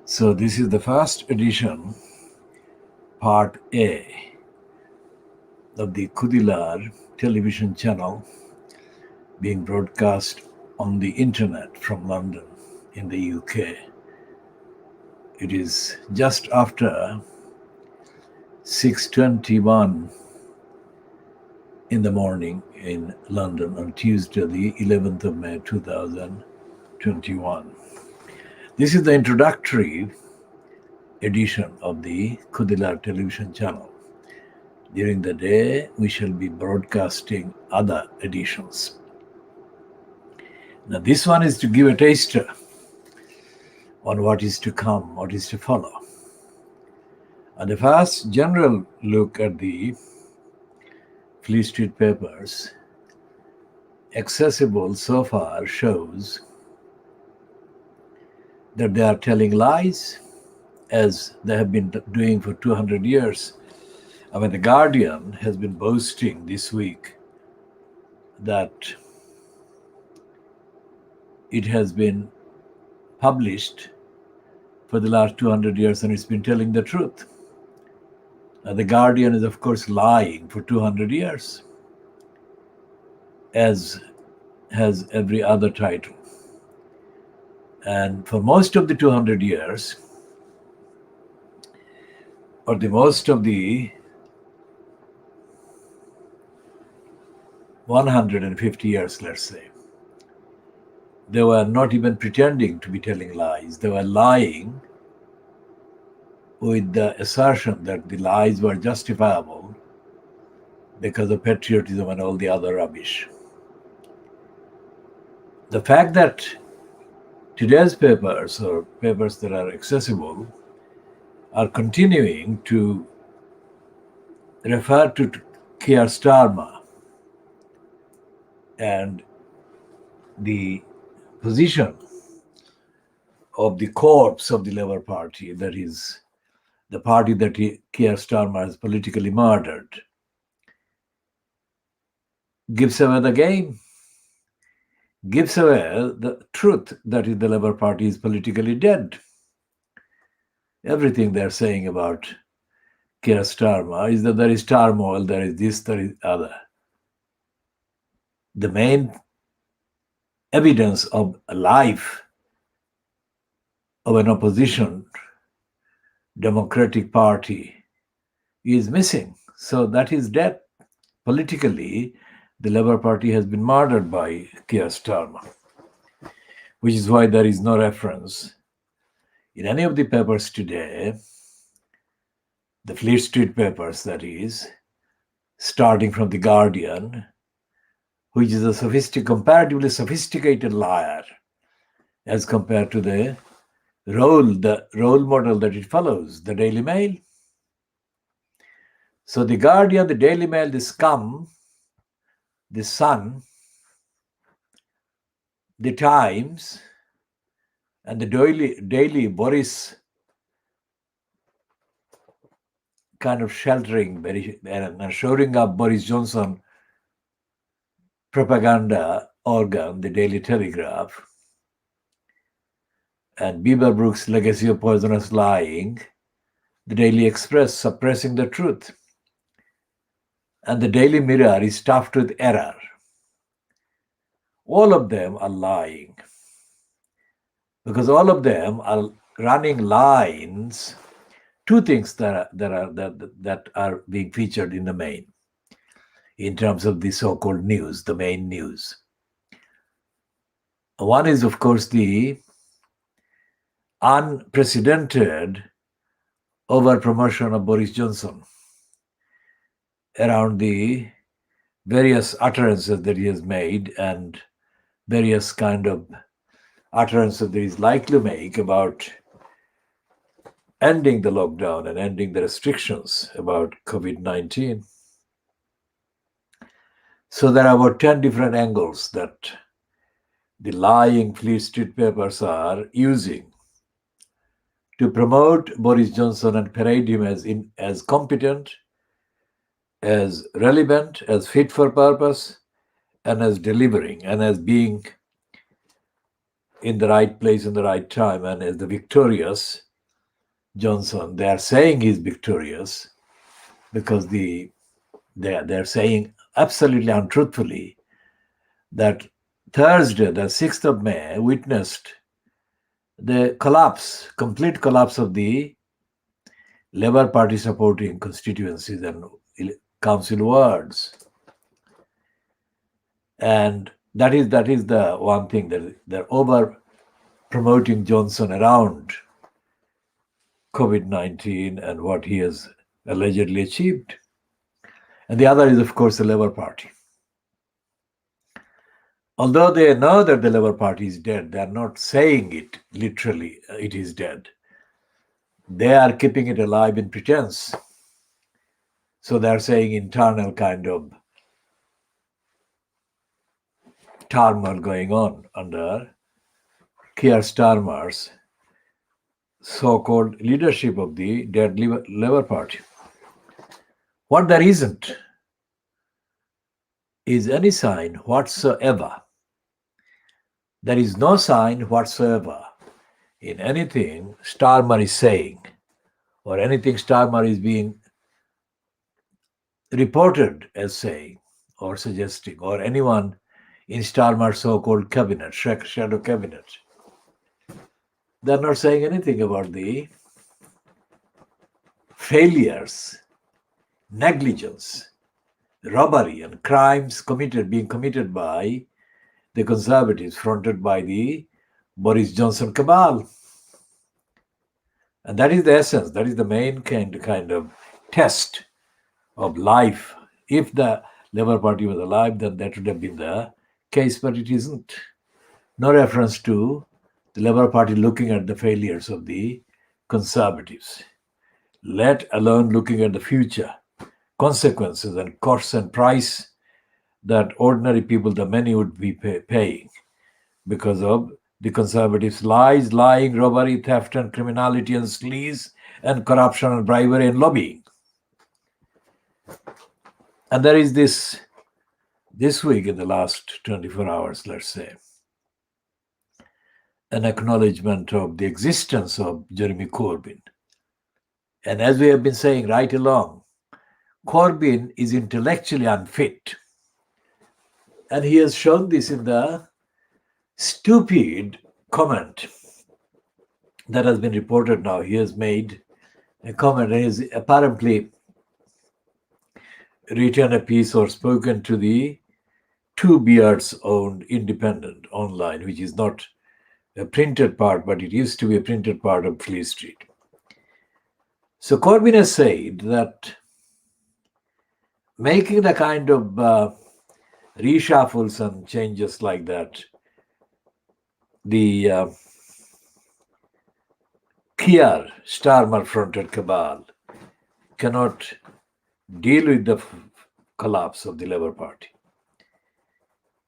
So this is the first edition, part A, of the Khoodeelaar television channel being broadcast on the internet from London in the UK. It is just after 6:21 in the morning in London on Tuesday, the 11th of May 2021. This is the introductory edition of the Khoodeelaar television channel. During the day, we shall be broadcasting other editions. Now, this one is to give a taster on what is to come, what is to follow. And the first general look at the Fleet Street papers, accessible so far, shows that they are telling lies, as they have been doing for 200 years. I mean, The Guardian has been boasting this week that it has been published for the last 200 years and it's been telling the truth. The Guardian is, of course, lying for 200 years, as has every other title. And for most of the 200 years, or the most of the 150 years, let's say, they were not even pretending to be telling lies. They were lying with the assertion that the lies were justifiable because of patriotism and all the other rubbish. The fact that today's papers, or papers that are accessible, are continuing to refer to Keir Starmer and the position of the corpse of the Labour Party, that is, the party that Keir Starmer has politically murdered, gives away the game, gives away the truth that is the Labour Party is politically dead. Everything they're saying about Keir Starmer is that there is turmoil, there is this, there is other. The main evidence of a life of an opposition democratic party is missing. So that is dead. Politically, the Labour Party has been murdered by Keir Starmer, which is why there is no reference in any of the papers today, the Fleet Street papers, that is, starting from The Guardian, which is a comparatively sophisticated liar as compared to the role model that it follows, the Daily Mail. So The Guardian, the Daily Mail, the Scum, the Sun, the Times, and the daily Boris kind of sheltering and shoring up Boris Johnson propaganda organ, the Daily Telegraph, and Beaverbrook's legacy of poisonous lying, the Daily Express suppressing the truth, and the Daily Mirror is stuffed with error. All of them are lying, because all of them are running lines. Two things that are being featured in the main, in terms of the so-called news, the main news. One is, of course, the unprecedented over-promotion of Boris Johnson around the various utterances that he has made and various kind of utterances that he is likely to make about ending the lockdown and ending the restrictions about COVID-19. So there are about 10 different angles that the lying Fleet Street papers are using to promote Boris Johnson and parade him as competent, as relevant, as fit for purpose, and as delivering, and as being in the right place in the right time, and as the victorious Johnson, they are saying he's victorious because they're saying absolutely untruthfully that Thursday, the 6th of May, witnessed the complete collapse of the Labour Party supporting constituencies and council wards. And that is the one thing that they're over promoting Johnson around COVID-19 and what he has allegedly achieved. And the other is, of course, the Labour Party. Although they know that the Labour Party is dead, they are not saying it literally, it is dead. They are keeping it alive in pretense. So they are saying internal kind of turmoil going on under Keir Starmer's so-called leadership of the dead Labour Party. What there isn't is any sign whatsoever. There is no sign whatsoever in anything Starmer is saying or anything Starmer is being reported as saying or suggesting, or anyone in Starmer's so-called cabinet, shadow cabinet. They're not saying anything about the failures, negligence, robbery, and crimes being committed by the Conservatives, fronted by the Boris Johnson cabal. And that is the essence, that is the main kind of test of life. If the Labour Party was alive, then that would have been the case, but it isn't. No reference to the Labour Party looking at the failures of the Conservatives, let alone looking at the future consequences and costs and price that ordinary people, the many, would be paying because of the Conservatives' lies, lying, robbery, theft, and criminality, and sleaze, and corruption, and bribery, and lobbying. And there is this week, in the last 24 hours, let's say, an acknowledgement of the existence of Jeremy Corbyn. And as we have been saying right along, Corbyn is intellectually unfit. And he has shown this in the stupid comment that has been reported now. He has made a comment and has apparently written a piece or spoken to the Two Beards owned Independent online, which is not a printed part, but it used to be a printed part of Fleet Street. So Corbyn has said that making the kind of reshuffles and changes like that, the Keir Starmer fronted cabal cannot deal with the collapse of the Labour Party.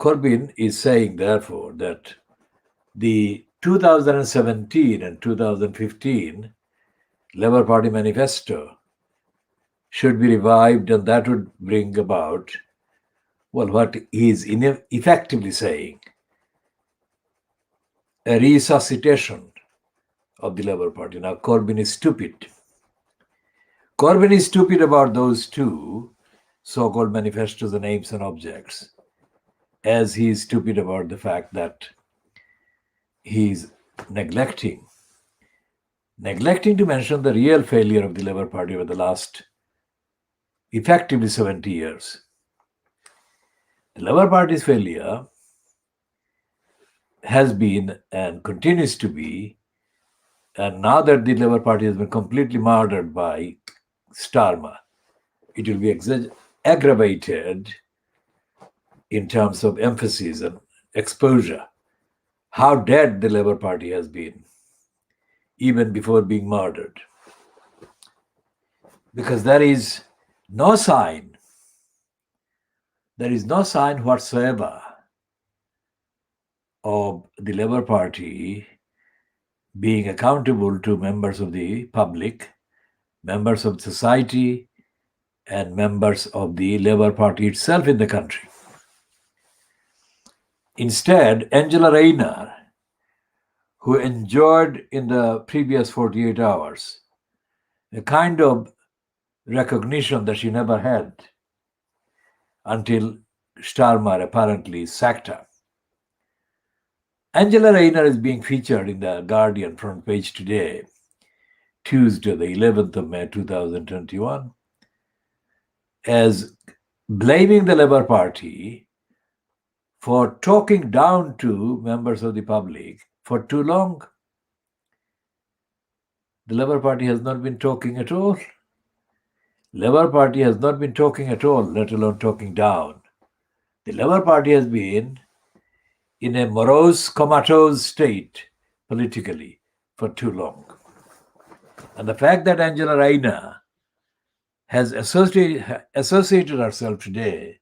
Corbyn is saying, therefore, that the 2017 and 2015 Labour Party manifesto should be revived, and that would bring about, well, what he is effectively saying, a resuscitation of the Labour Party. Now, Corbyn is stupid. Corbyn is stupid about those two so-called manifestos and aims and objects, as he is stupid about the fact that he's neglecting to mention the real failure of the Labour Party over the last effectively 70 years. The Labour Party's failure has been and continues to be, and now that the Labour Party has been completely murdered by Starmer, it will be aggravated in terms of emphasis and exposure, how dead the Labour Party has been, even before being murdered. Because there is no sign whatsoever of the Labour Party being accountable to members of the public, members of society, and members of the Labour Party itself in the country. Instead, Angela Rayner who enjoyed in the previous 48 hours a kind of recognition that she never had until Starmer apparently sacked her. Angela Rayner is being featured in the Guardian front page today, Tuesday, the 11th of May 2021, as blaming the Labour Party for talking down to members of the public for too long. The Labour Party has not been talking at all. Labour Party has not been talking at all, let alone talking down. The Labour Party has been in a morose, comatose state politically for too long. And the fact that Angela Rayner has associated herself today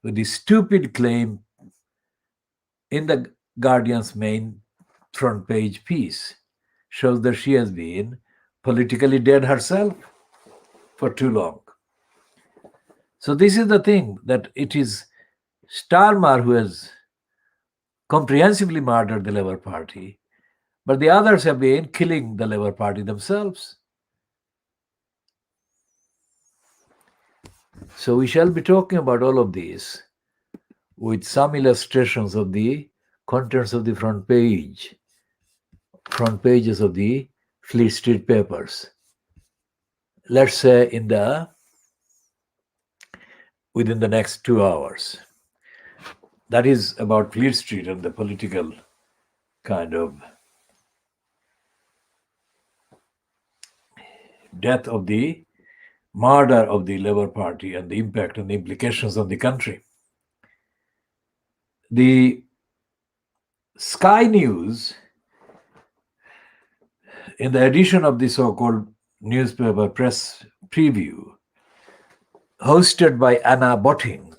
with the stupid claim in the Guardian's main front page piece shows that she has been politically dead herself for too long. So this is the thing, that it is Starmer who has comprehensively murdered the Labour Party, but the others have been killing the Labour Party themselves. So we shall be talking about all of this with some illustrations of the contents of the front pages of the Fleet Street papers. Let's say within the next 2 hours. That is about Fleet Street and the political kind of death of the murder of the Labour Party and the impact and the implications on the country. The Sky News, in the edition of the so-called newspaper press preview, hosted by Anna Botting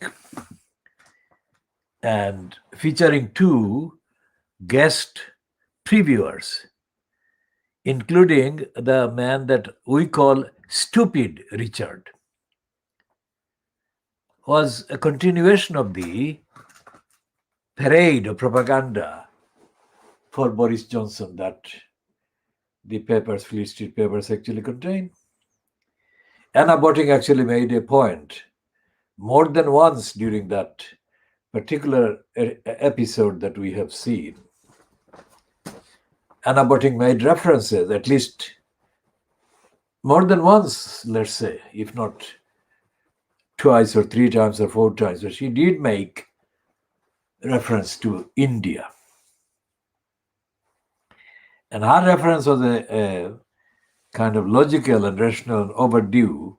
and featuring 2 guest previewers, including the man that we call Stupid Richard, was a continuation of the parade of propaganda for Boris Johnson that the papers, Fleet Street papers, actually contain. Anna Botting actually made a point more than once during that particular episode that we have seen. Anna Botting made references, at least more than once, let's say, if not twice or 3 times or 4 times, but she did make reference to India. And her reference was a kind of logical and rational and overdue,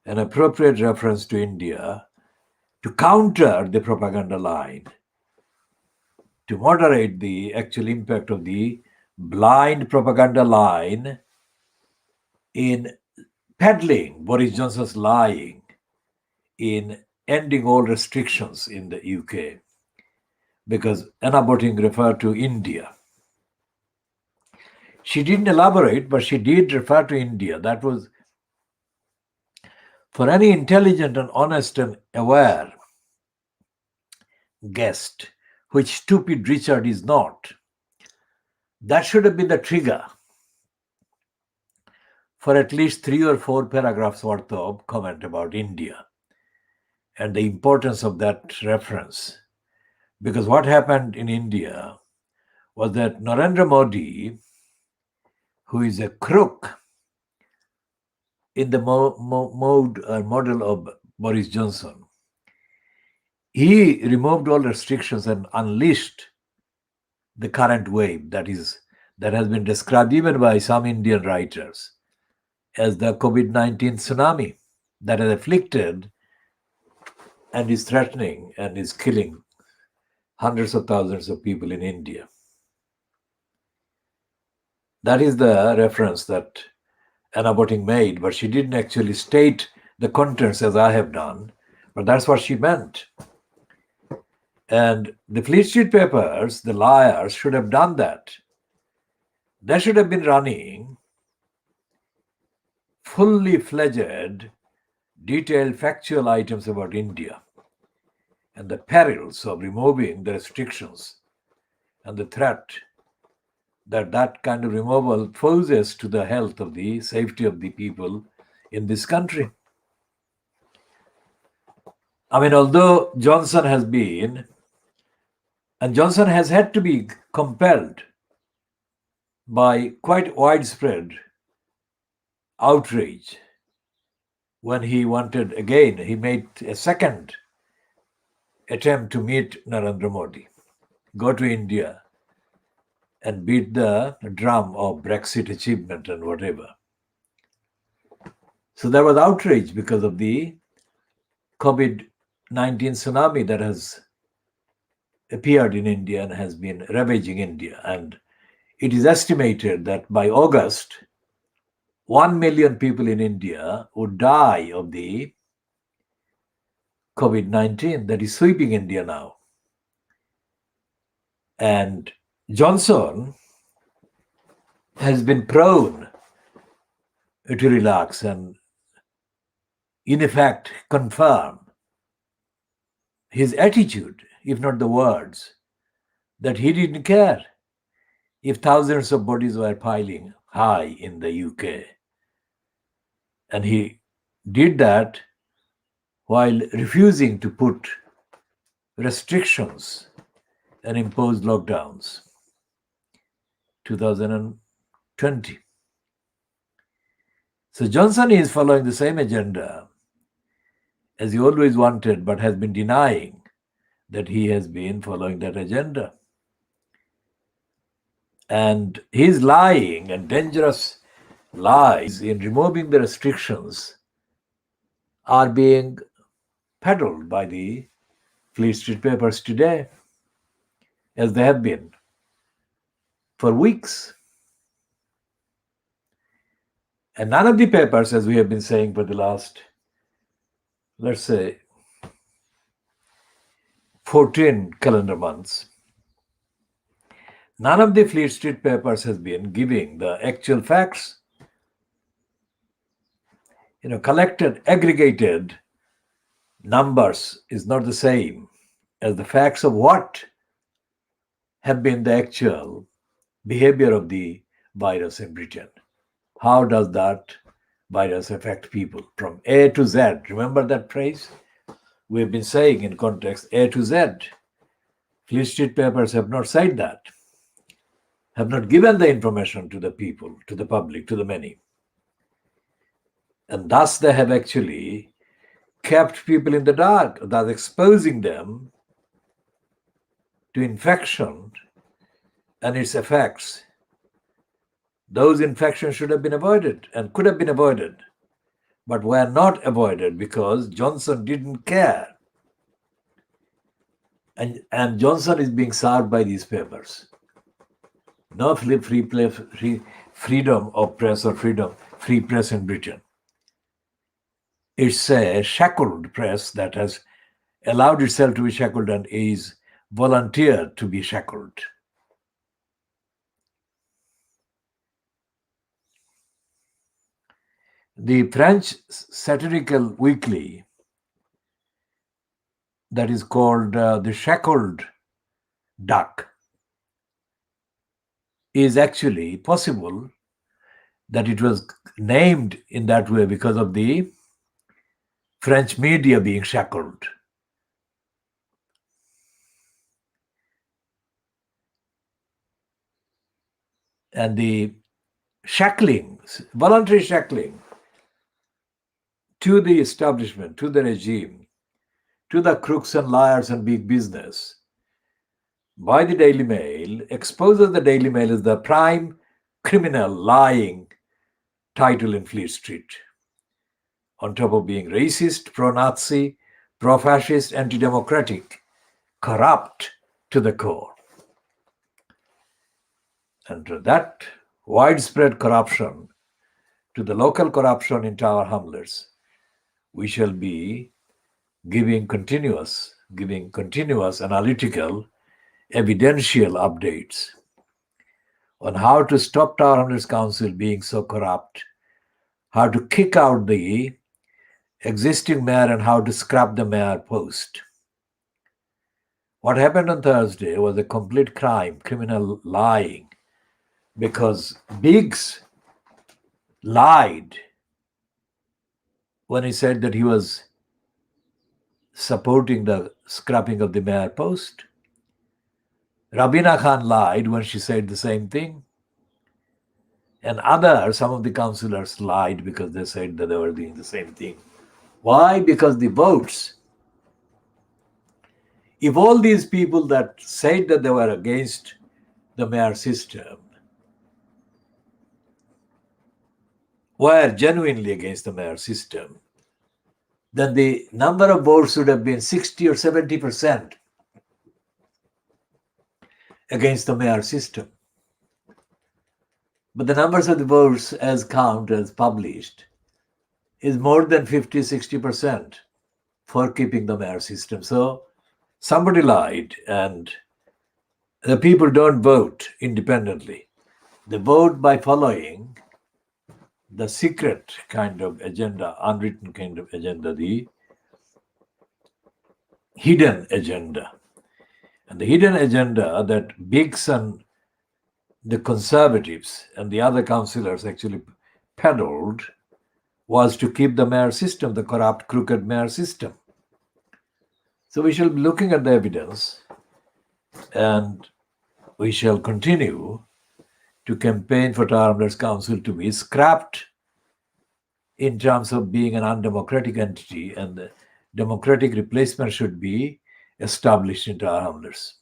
an appropriate reference to India to counter the propaganda line, to moderate the actual impact of the blind propaganda line in peddling Boris Johnson's lying, in ending all restrictions in the UK, because Anna Botting referred to India. She didn't elaborate, but she did refer to India. That was, for any intelligent and honest and aware guest, which Stupid Richard is not, that should have been the trigger for at least 3 or 4 paragraphs worth of comment about India and the importance of that reference. Because what happened in India was that Narendra Modi, who is a crook in the model of Boris Johnson, he removed all restrictions and unleashed the current wave that has been described even by some Indian writers as the COVID-19 tsunami that has afflicted and is threatening and is killing hundreds of thousands of people in India. That is the reference that Anna Botting made, but she didn't actually state the contents as I have done, but that's what she meant. And the Fleet Street papers, the liars, should have done that. They should have been running fully fledged, detailed factual items about India and the perils of removing the restrictions and the threat that kind of removal poses to the health of the safety of the people in this country. I mean, although Johnson has had to be compelled by quite widespread outrage when he made a second attempt to meet Narendra Modi, go to India and beat the drum of Brexit achievement and whatever. So there was outrage because of the COVID-19 tsunami that has appeared in India and has been ravaging India. And it is estimated that by August, 1 million people in India would die of the COVID-19 that is sweeping India now. And Johnson has been prone to relax and, in effect, confirm his attitude, if not the words, that he didn't care if thousands of bodies were piling high in the UK. And he did that while refusing to put restrictions and impose lockdowns. 2020. So Johnson is following the same agenda as he always wanted, but has been denying that he has been following that agenda. And his lying and dangerous lies in removing the restrictions are being peddled by the Fleet Street papers today, as they have been for weeks. And none of the papers, as we have been saying for the last, let's say, 14 calendar months, none of the Fleet Street papers has been giving the actual facts. Collected, aggregated numbers is not the same as the facts of what have been the actual behavior of the virus in Britain. How does that virus affect people from A to Z? Remember that phrase? We have been saying in context A to Z. Fleet Street papers have not said that, have not given the information to the people, to the public, to the many. And thus they have actually kept people in the dark, thus exposing them to infection and its effects. Those infections should have been avoided and could have been avoided, but were not avoided because Johnson didn't care. And Johnson is being served by these papers. No freedom of press or free press in Britain. It's a shackled press that has allowed itself to be shackled and is volunteered to be shackled. The French satirical weekly that is called The Shackled Duck is actually possible that it was named in that way because of the French media being shackled. And the shackling, voluntary shackling to the establishment, to the regime, to the crooks and liars and big business by the Daily Mail exposes the Daily Mail as the prime criminal lying title in Fleet Street, on top of being racist, pro-Nazi, pro-fascist, anti-democratic, corrupt to the core. And that widespread corruption, to the local corruption in Tower Hamlets, we shall be giving continuous analytical, evidential updates on how to stop Tower Hamlets Council being so corrupt, how to kick out the existing mayor and how to scrap the mayor post. What happened on Thursday was a complete crime, criminal lying because Biggs lied when he said that he was supporting the scrapping of the mayor post. Rabina Khan lied when she said the same thing. And some of the councillors lied because they said that they were doing the same thing. Why? Because the votes. If all these people that said that they were against the mayor system were genuinely against the mayor system, then the number of votes would have been 60 or 70% against the mayor system. But the numbers of the votes as published is more than 50-60% for keeping the mayor system. So somebody lied, and the people don't vote independently. They vote by following the secret kind of agenda, unwritten kind of agenda, the hidden agenda. And the hidden agenda that Biggs and the Conservatives and the other councillors actually peddled was to keep the mayor system, the corrupt, crooked mayor system. So we shall be looking at the evidence, and we shall continue to campaign for Tar Hamlets Council to be scrapped in terms of being an undemocratic entity, and the democratic replacement should be established in Tar Hamlets.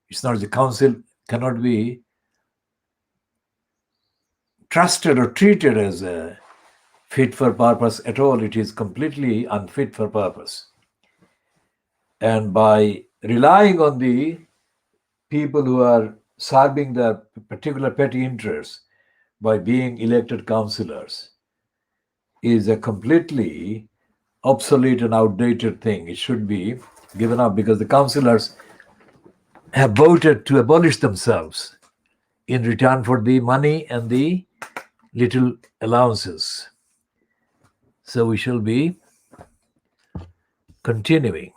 It's not the council cannot be trusted or treated as a fit for purpose at all. It is completely unfit for purpose. And by relying on the people who are serving their particular petty interests by being elected councillors is a completely obsolete and outdated thing. It should be given up, because the councillors have voted to abolish themselves in return for the money and the little allowances. So we shall be continuing.